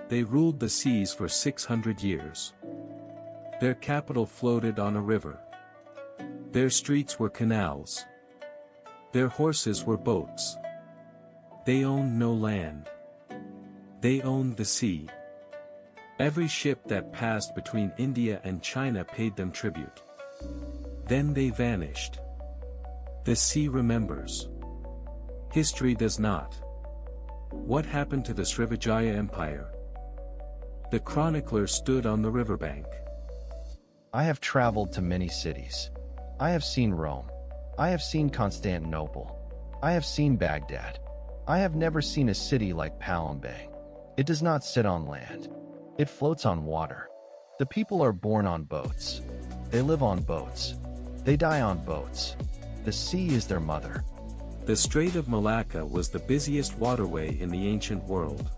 They ruled the seas for 600 years. Their capital floated on a river. Their streets were canals. Their horses were boats. They owned no land. They owned the sea. Every ship that passed between India and China paid them tribute. Then they vanished. The sea remembers. History does not. What happened to the Srivijaya Empire? The chronicler stood on the riverbank. I have traveled to many cities. I have seen Rome. I have seen Constantinople. I have seen Baghdad. I have never seen a city like Palembang. It does not sit on land. It floats on water. The people are born on boats. They live on boats. They die on boats. The sea is their mother. The Strait of Malacca was the busiest waterway in the ancient world.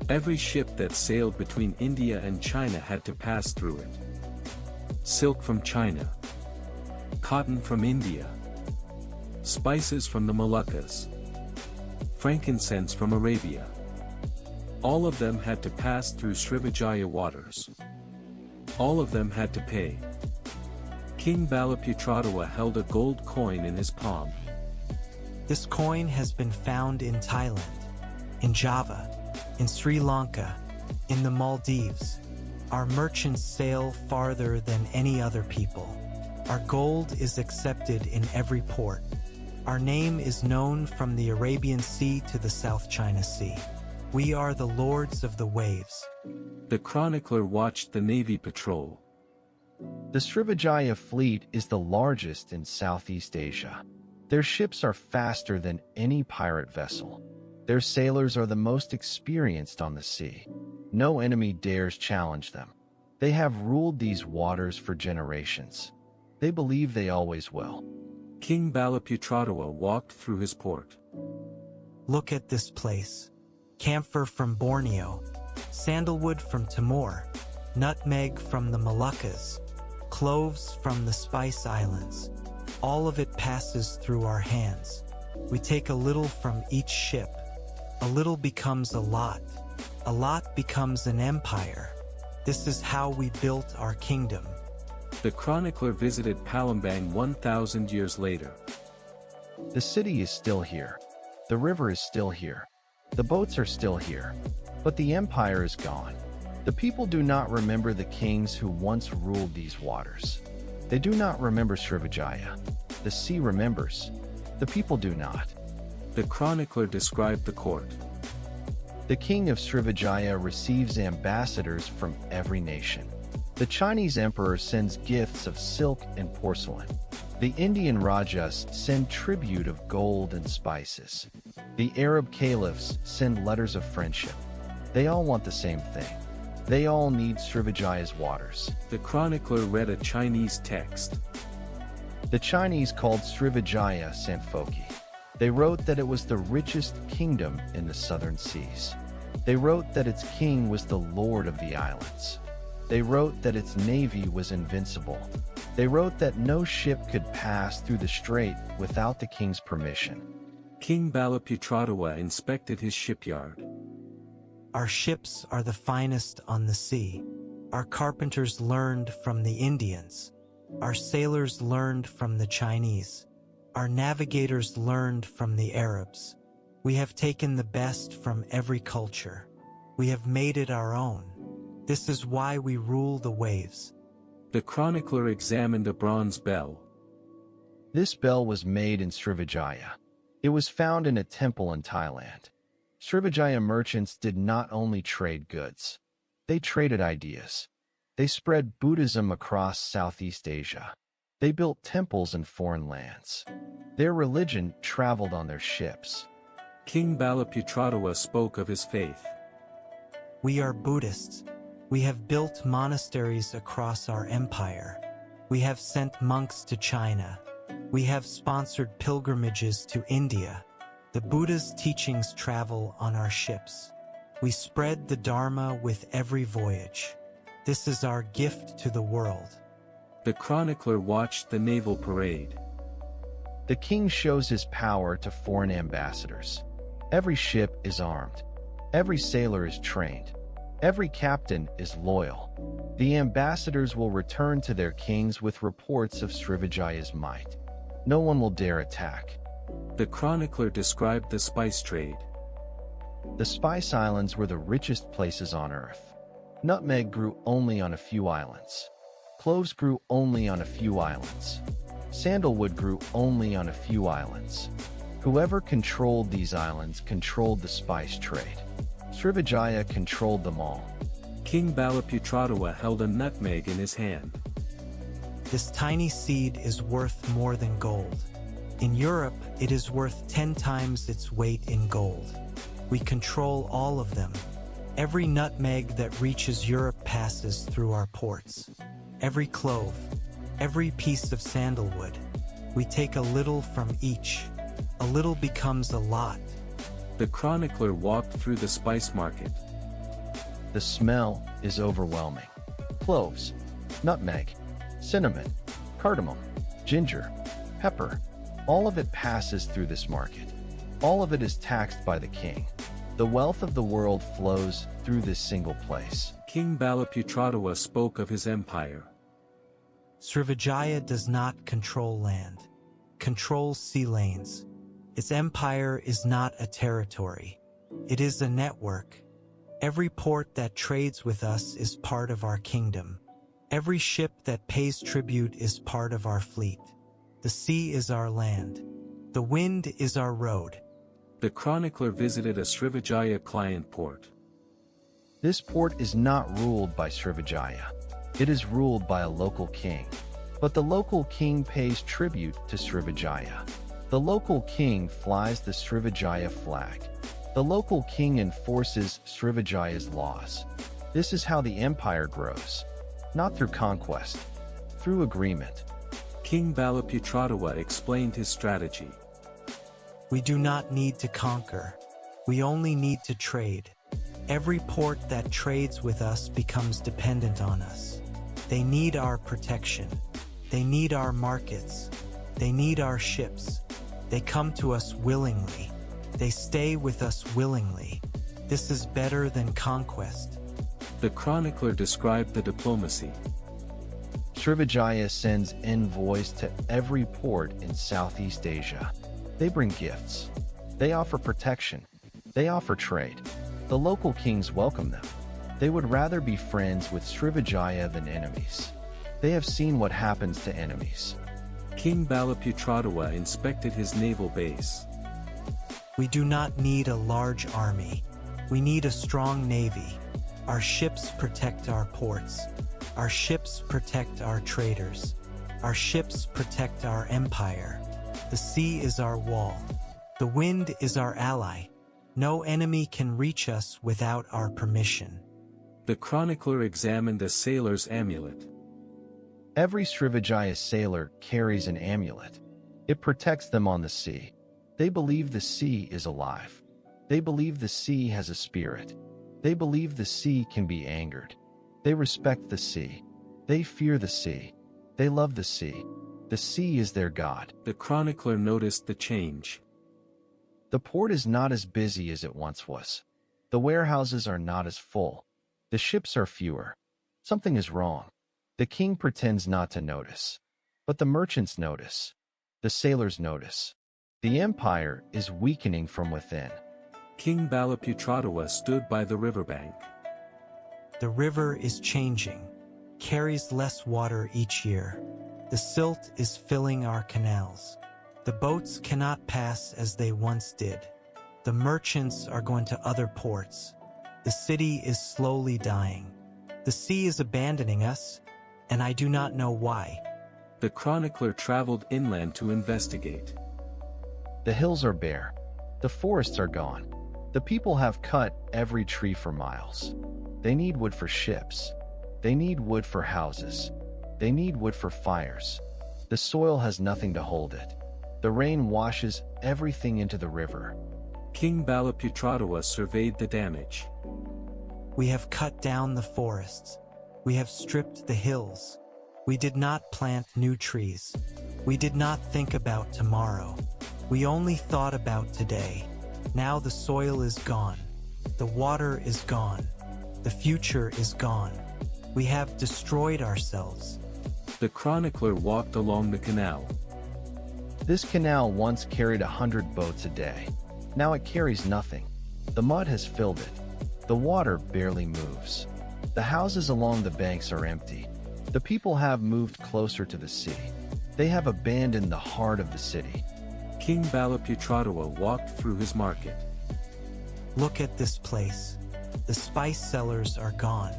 Every ship that sailed between India and China had to pass through it. Silk from China. Cotton from India. Spices from the Moluccas. Frankincense from Arabia. All of them had to pass through Srivijaya waters. All of them had to pay. King Balaputradewa held a gold coin in his palm. This coin has been found in Thailand, in Java, in Sri Lanka, in the Maldives. Our merchants sail farther than any other people. Our gold is accepted in every port. Our name is known from the Arabian Sea to the South China Sea. We are the lords of the waves. The chronicler watched the navy patrol. The Srivijaya fleet is the largest in Southeast Asia. Their ships are faster than any pirate vessel. Their sailors are the most experienced on the sea. No enemy dares challenge them. They have ruled these waters for generations. They believe they always will. King Balaputradewa walked through his port. Look at this place. Camphor from Borneo, sandalwood from Timor, nutmeg from the Moluccas, cloves from the Spice Islands. All of it passes through our hands. We take a little from each ship. A little becomes a lot. A lot becomes an empire. This is how we built our kingdom. The chronicler visited Palembang 1,000 years later. The city is still here. The river is still here. The boats are still here. But the empire is gone. The people do not remember the kings who once ruled these waters. They do not remember Srivijaya. The sea remembers. The people do not. The chronicler described the court. The king of Srivijaya receives ambassadors from every nation. The Chinese emperor sends gifts of silk and porcelain. The Indian rajas send tribute of gold and spices. The Arab caliphs send letters of friendship. They all want the same thing. They all need Srivijaya's waters. The chronicler read a Chinese text. The Chinese called Srivijaya Sanfoki. They wrote that it was the richest kingdom in the southern seas. They wrote that its king was the lord of the islands. They wrote that its navy was invincible. They wrote that no ship could pass through the strait without the king's permission. King Balaputradewa inspected his shipyard. Our ships are the finest on the sea. Our carpenters learned from the Indians. Our sailors learned from the Chinese. Our navigators learned from the Arabs. We have taken the best from every culture. We have made it our own. This is why we rule the waves. The chronicler examined a bronze bell. This bell was made in Srivijaya. It was found in a temple in Thailand. Srivijaya merchants did not only trade goods. They traded ideas. They spread Buddhism across Southeast Asia. They built temples in foreign lands. Their religion traveled on their ships. King Balaputradewa spoke of his faith. We are Buddhists. We have built monasteries across our empire. We have sent monks to China. We have sponsored pilgrimages to India. The Buddha's teachings travel on our ships. We spread the Dharma with every voyage. This is our gift to the world. The chronicler watched the naval parade. The king shows his power to foreign ambassadors. Every ship is armed. Every sailor is trained. Every captain is loyal. The ambassadors will return to their kings with reports of Srivijaya's might. No one will dare attack. The chronicler described the spice trade. The Spice Islands were the richest places on earth. Nutmeg grew only on a few islands. Cloves grew only on a few islands. Sandalwood grew only on a few islands. Whoever controlled these islands controlled the spice trade. Srivijaya controlled them all. King Balaputradewa held a nutmeg in his hand. This tiny seed is worth more than gold. In Europe, it is worth 10 times its weight in gold. We control all of them. Every nutmeg that reaches Europe passes through our ports. Every clove, every piece of sandalwood. We take a little from each. A little becomes a lot. The chronicler walked through the spice market. The smell is overwhelming. Cloves, nutmeg, cinnamon, cardamom, ginger, pepper. All of it passes through this market. All of it is taxed by the king. The wealth of the world flows through this single place. King Balaputradewa spoke of his empire. Srivijaya does not control land, controls sea lanes. Its empire is not a territory. It is a network. Every port that trades with us is part of our kingdom. Every ship that pays tribute is part of our fleet. The sea is our land. The wind is our road. The chronicler visited a Srivijaya client port. This port is not ruled by Srivijaya. It is ruled by a local king. But the local king pays tribute to Srivijaya. The local king flies the Srivijaya flag. The local king enforces Srivijaya's laws. This is how the empire grows. Not through conquest, through agreement. King Balaputradewa explained his strategy. We do not need to conquer. We only need to trade. Every port that trades with us becomes dependent on us. They need our protection. They need our markets. They need our ships. They come to us willingly. They stay with us willingly. This is better than conquest. The chronicler described the diplomacy. Srivijaya sends envoys to every port in Southeast Asia. They bring gifts. They offer protection. They offer trade. The local kings welcome them. They would rather be friends with Srivijaya than enemies. They have seen what happens to enemies. King Balaputradewa inspected his naval base. We do not need a large army. We need a strong navy. Our ships protect our ports. Our ships protect our traders. Our ships protect our empire. The sea is our wall. The wind is our ally. No enemy can reach us without our permission. The chronicler examined a sailor's amulet. Every Srivijaya sailor carries an amulet. It protects them on the sea. They believe the sea is alive. They believe the sea has a spirit. They believe the sea can be angered. They respect the sea. They fear the sea. They love the sea. The sea is their god. The chronicler noticed the change. The port is not as busy as it once was. The warehouses are not as full. The ships are fewer. Something is wrong. The king pretends not to notice. But the merchants notice. The sailors notice. The empire is weakening from within. King Balaputradewa stood by the riverbank. The river is changing, carries less water each year. The silt is filling our canals. The boats cannot pass as they once did. The merchants are going to other ports. The city is slowly dying. The sea is abandoning us, and I do not know why. The chronicler traveled inland to investigate. The hills are bare. The forests are gone. The people have cut every tree for miles. They need wood for ships. They need wood for houses. They need wood for fires. The soil has nothing to hold it. The rain washes everything into the river. King Balaputradewa surveyed the damage. We have cut down the forests. We have stripped the hills. We did not plant new trees. We did not think about tomorrow. We only thought about today. Now the soil is gone. The water is gone. The future is gone. We have destroyed ourselves. The chronicler walked along the canal. This canal once carried 100 boats a day. Now it carries nothing. The mud has filled it. The water barely moves. The houses along the banks are empty. The people have moved closer to the sea. They have abandoned the heart of the city. King Balaputradewa walked through his market. Look at this place. The spice sellers are gone.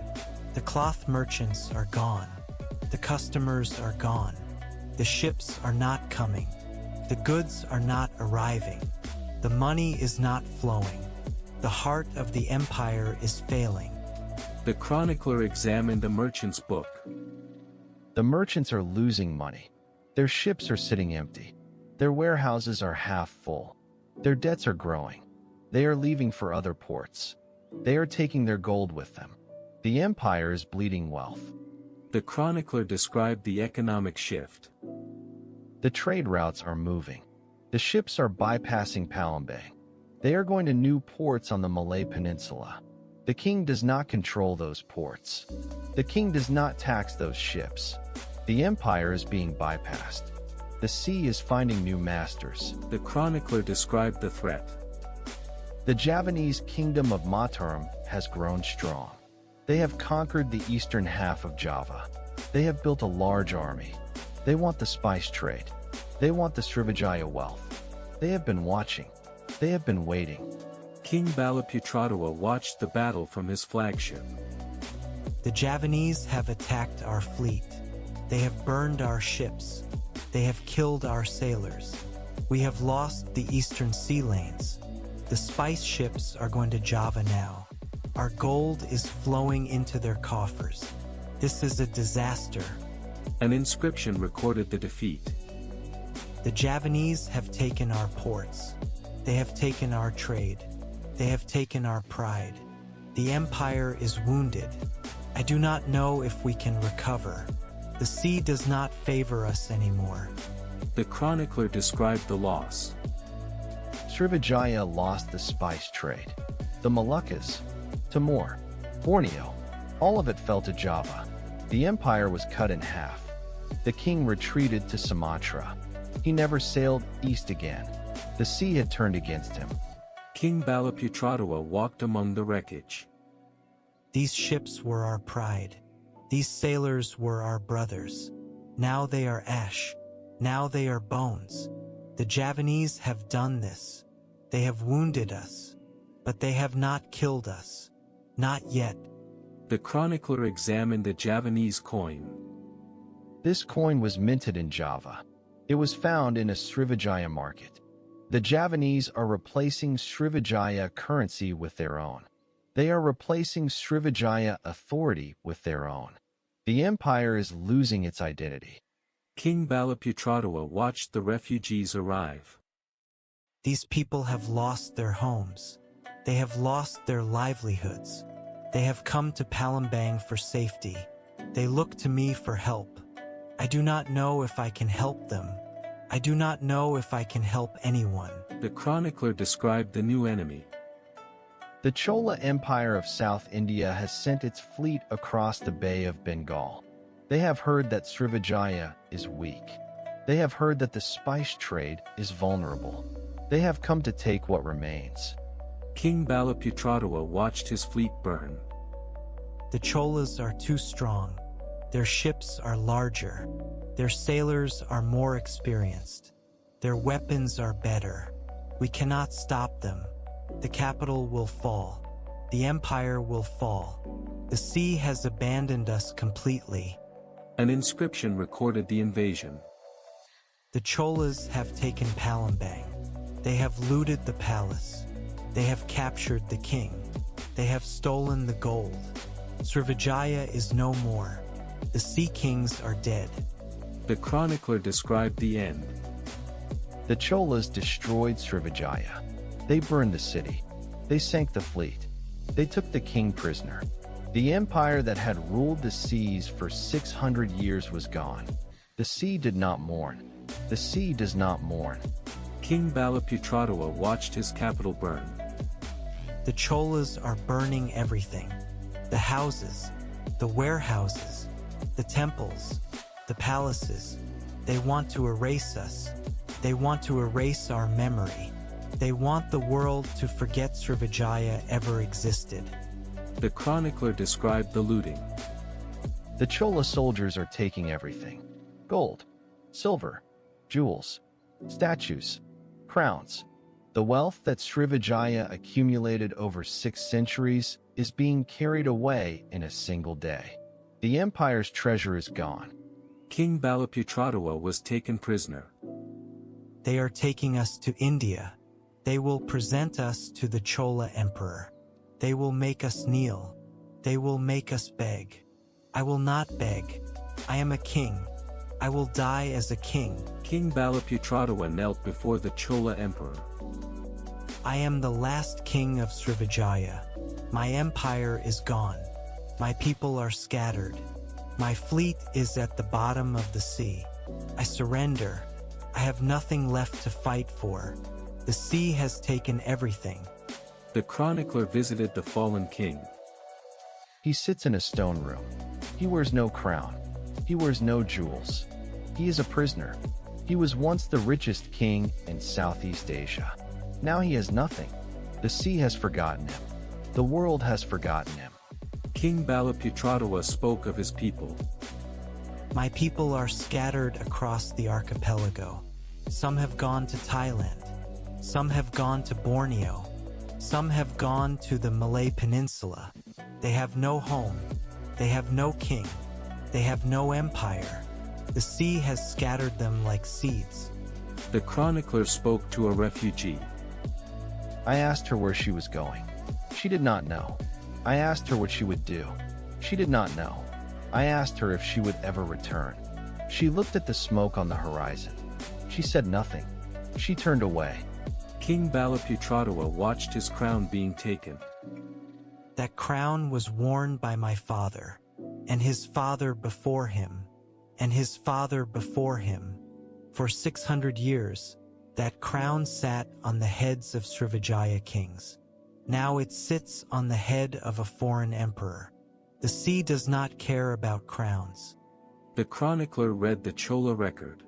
The cloth merchants are gone. The customers are gone. The ships are not coming. The goods are not arriving. The money is not flowing. The heart of the empire is failing. The chronicler examined the merchant's book. The merchants are losing money. Their ships are sitting empty. Their warehouses are half full. Their debts are growing. They are leaving for other ports. They are taking their gold with them. The empire is bleeding wealth. The chronicler described the economic shift. The trade routes are moving. The ships are bypassing Palembang. They are going to new ports on the Malay Peninsula. The king does not control those ports. The king does not tax those ships. The empire is being bypassed. The sea is finding new masters. The chronicler described the threat. The Javanese kingdom of Mataram has grown strong. They have conquered the eastern half of Java. They have built a large army. They want the spice trade. They want the Srivijaya wealth. They have been watching. They have been waiting. King Balaputradewa watched the battle from his flagship. The Javanese have attacked our fleet. They have burned our ships. They have killed our sailors. We have lost the eastern sea lanes. The spice ships are going to Java now. Our gold is flowing into their coffers. This is a disaster. An inscription recorded the defeat. The Javanese have taken our ports. They have taken our trade. They have taken our pride. The empire is wounded. I do not know if we can recover. The sea does not favor us anymore. The chronicler described the loss. Srivijaya lost the spice trade. The Moluccas, Timor, Borneo, all of it fell to Java. The empire was cut in half. The king retreated to Sumatra. He never sailed east again. The sea had turned against him. King Balaputradewa walked among the wreckage. These ships were our pride. These sailors were our brothers. Now they are ash. Now they are bones. The Javanese have done this. They have wounded us. But they have not killed us. Not yet. The chronicler examined the Javanese coin. This coin was minted in Java. It was found in a Srivijaya market. The Javanese are replacing Srivijaya currency with their own. They are replacing Srivijaya authority with their own. The empire is losing its identity. King Balaputradewa watched the refugees arrive. These people have lost their homes. They have lost their livelihoods. They have come to Palembang for safety. They look to me for help. I do not know if I can help them. I do not know if I can help anyone. The chronicler described the new enemy. The Chola Empire of South India has sent its fleet across the Bay of Bengal. They have heard that Srivijaya is weak. They have heard that the spice trade is vulnerable. They have come to take what remains. King Balaputradewa watched his fleet burn. The Cholas are too strong. Their ships are larger. Their sailors are more experienced. Their weapons are better. We cannot stop them. The capital will fall. The empire will fall. The sea has abandoned us completely. An inscription recorded the invasion. The Cholas have taken Palembang. They have looted the palace. They have captured the king. They have stolen the gold. Srivijaya is no more. The sea kings are dead. The chronicler described the end. The Cholas destroyed Srivijaya. They burned the city. They sank the fleet. They took the king prisoner. The empire that had ruled the seas for 600 years was gone. The sea did not mourn. The sea does not mourn. King Balaputradewa watched his capital burn. The Cholas are burning everything. The houses, the warehouses, the temples, the palaces. They want to erase us. They want to erase our memory. They want the world to forget Srivijaya ever existed. The chronicler described the looting. The Chola soldiers are taking everything. Gold, silver, jewels, statues, crowns. The wealth that Srivijaya accumulated over 6 centuries is being carried away in a single day. The empire's treasure is gone. King Balaputradewa was taken prisoner. They are taking us to India. They will present us to the Chola emperor. They will make us kneel. They will make us beg. I will not beg. I am a king. I will die as a king. King Balaputradewa knelt before the Chola emperor. I am the last king of Srivijaya. My empire is gone. My people are scattered. My fleet is at the bottom of the sea. I surrender. I have nothing left to fight for. The sea has taken everything. The chronicler visited the fallen king. He sits in a stone room. He wears no crown. He wears no jewels. He is a prisoner. He was once the richest king in Southeast Asia. Now he has nothing. The sea has forgotten him. The world has forgotten him. King Balaputradewa spoke of his people. My people are scattered across the archipelago. Some have gone to Thailand. Some have gone to Borneo. Some have gone to the Malay Peninsula. They have no home. They have no king. They have no empire. The sea has scattered them like seeds. The chronicler spoke to a refugee. I asked her where she was going. She did not know. I asked her what she would do. She did not know. I asked her if she would ever return. She looked at the smoke on the horizon. She said nothing. She turned away. King Balaputradewa watched his crown being taken. That crown was worn by my father, and his father before him, and his father before him. For 600 years, that crown sat on the heads of Srivijaya kings. Now it sits on the head of a foreign emperor. The sea does not care about crowns. The chronicler read the Chola record.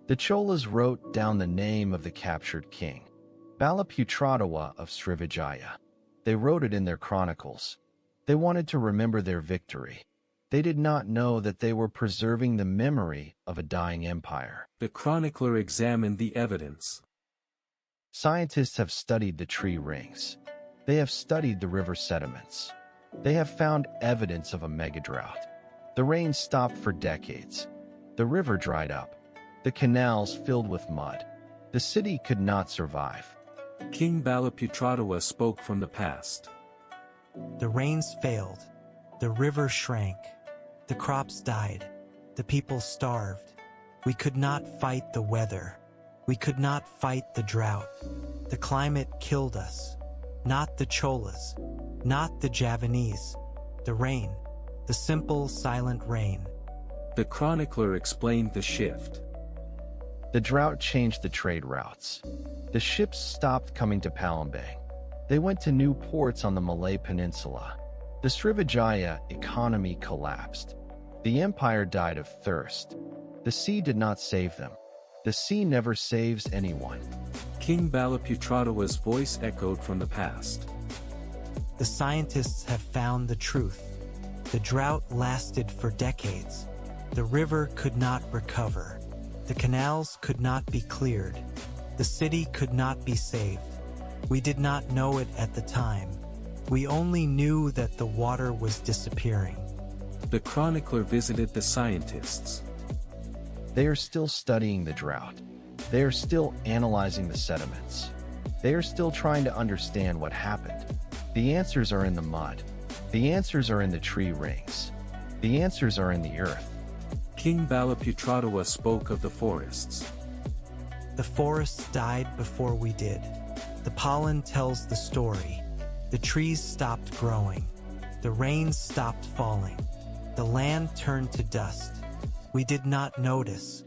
The Cholas wrote down the name of the captured king, Balaputradewa of Srivijaya. They wrote it in their chronicles. They wanted to remember their victory. They did not know that they were preserving the memory of a dying empire. The chronicler examined the evidence. Scientists have studied the tree rings. They have studied the river sediments. They have found evidence of a megadrought. The rain stopped for decades. The river dried up. The canals filled with mud. The city could not survive. King Balaputradewa spoke from the past. The rains failed. The river shrank. The crops died. The people starved. We could not fight the weather. We could not fight the drought. The climate killed us. Not the Cholas. Not the Javanese. The rain. The simple, silent rain. The chronicler explained the shift. The drought changed the trade routes. The ships stopped coming to Palembang. They went to new ports on the Malay Peninsula. The Srivijaya economy collapsed. The empire died of thirst. The sea did not save them. The sea never saves anyone. King Balaputradewa's voice echoed from the past. The scientists have found the truth. The drought lasted for decades. The river could not recover. The canals could not be cleared. The city could not be saved. We did not know it at the time. We only knew that the water was disappearing. The chronicler visited the scientists. They are still studying the drought. They are still analyzing the sediments. They are still trying to understand what happened. The answers are in the mud. The answers are in the tree rings. The answers are in the earth. King Balaputradewa spoke of the forests. The forests died before we did. The pollen tells the story. The trees stopped growing. The rain stopped falling. The land turned to dust. We did not notice.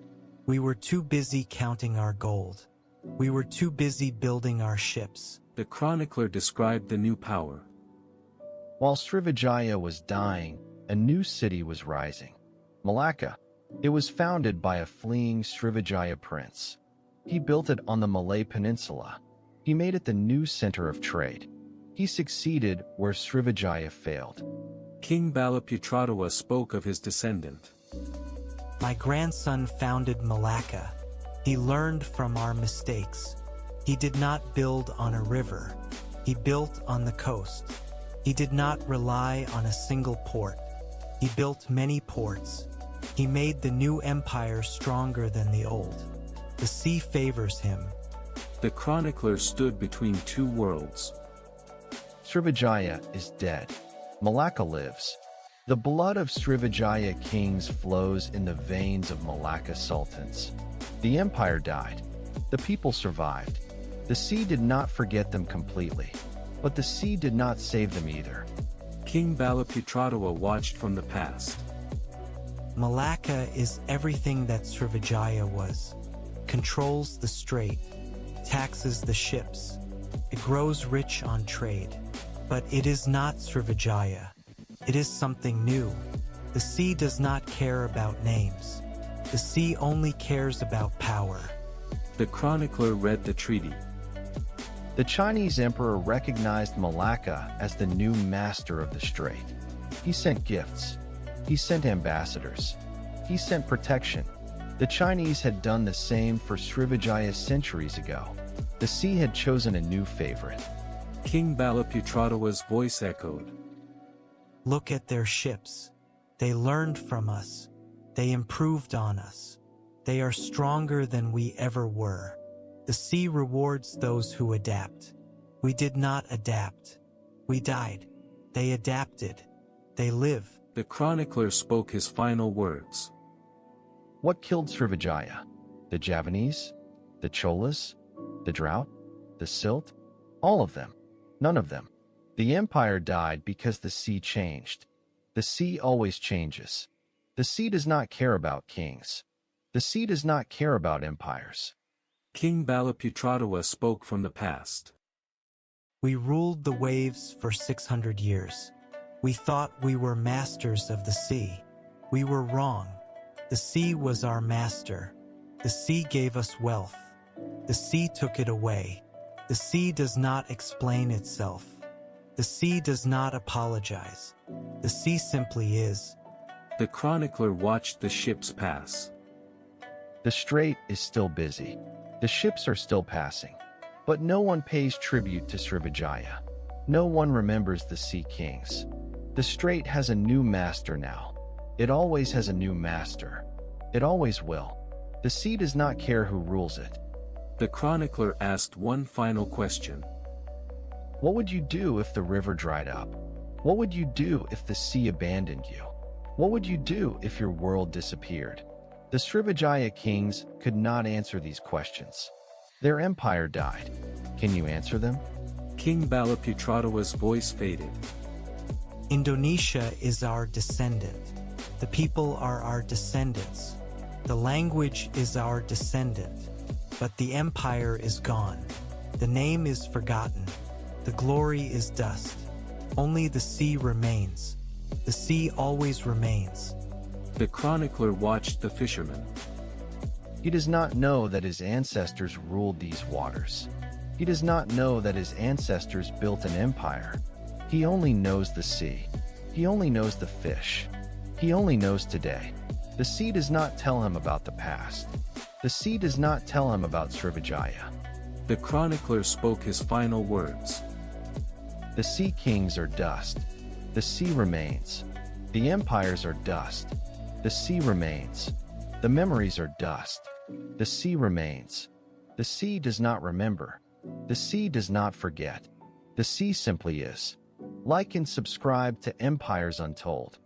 We were too busy counting our gold. We were too busy building our ships. The chronicler described the new power. While Srivijaya was dying, a new city was rising. Malacca. It was founded by a fleeing Srivijaya prince. He built it on the Malay Peninsula. He made it the new center of trade. He succeeded where Srivijaya failed. King Balaputradewa spoke of his descendant. My grandson founded Malacca. He learned from our mistakes. He did not build on a river. He built on the coast. He did not rely on a single port. He built many ports. He made the new empire stronger than the old. The sea favors him. The chronicler stood between two worlds. Srivijaya is dead. Malacca lives. The blood of Srivijaya kings flows in the veins of Malacca sultans. The empire died. The people survived. The sea did not forget them completely, but the sea did not save them either. King Balaputradewa watched from the past. Malacca is everything that Srivijaya was. Controls the strait, taxes the ships. It grows rich on trade. But it is not Srivijaya. It is something new. The sea does not care about names. The sea only cares about power. The chronicler read the treaty. The Chinese emperor recognized Malacca as the new master of the strait. He sent gifts. He sent ambassadors. He sent protection. The Chinese had done the same for Srivijaya centuries ago. The sea had chosen a new favorite. King Balaputradewa's voice echoed. Look at their ships. They learned from us. They improved on us. They are stronger than we ever were. The sea rewards those who adapt. We did not adapt. We died. They adapted. They live. The chronicler spoke his final words. What killed Srivijaya? The Javanese? The Cholas? The drought? The silt? All of them. None of them. The empire died because the sea changed. The sea always changes. The sea does not care about kings. The sea does not care about empires. King Balaputradewa spoke from the past. We ruled the waves for 600 years. We thought we were masters of the sea. We were wrong. The sea was our master. The sea gave us wealth. The sea took it away. The sea does not explain itself. The sea does not apologize. The sea simply is. The chronicler watched the ships pass. The strait is still busy. The ships are still passing. But no one pays tribute to Srivijaya. No one remembers the sea kings. The strait has a new master now. It always has a new master. It always will. The sea does not care who rules it. The chronicler asked one final question. What would you do if the river dried up? What would you do if the sea abandoned you? What would you do if your world disappeared? The Srivijaya kings could not answer these questions. Their empire died. Can you answer them? King Balaputradewa's voice faded. Indonesia is our descendant. The people are our descendants. The language is our descendant. But the empire is gone. The name is forgotten. The glory is dust. Only the sea remains. The sea always remains. The chronicler watched the fisherman. He does not know that his ancestors ruled these waters. He does not know that his ancestors built an empire. He only knows the sea. He only knows the fish. He only knows today. The sea does not tell him about the past. The sea does not tell him about Srivijaya. The chronicler spoke his final words. The sea kings are dust. The sea remains. The empires are dust. The sea remains. The memories are dust. The sea remains. The sea does not remember. The sea does not forget. The sea simply is. Like and subscribe to Empires Untold.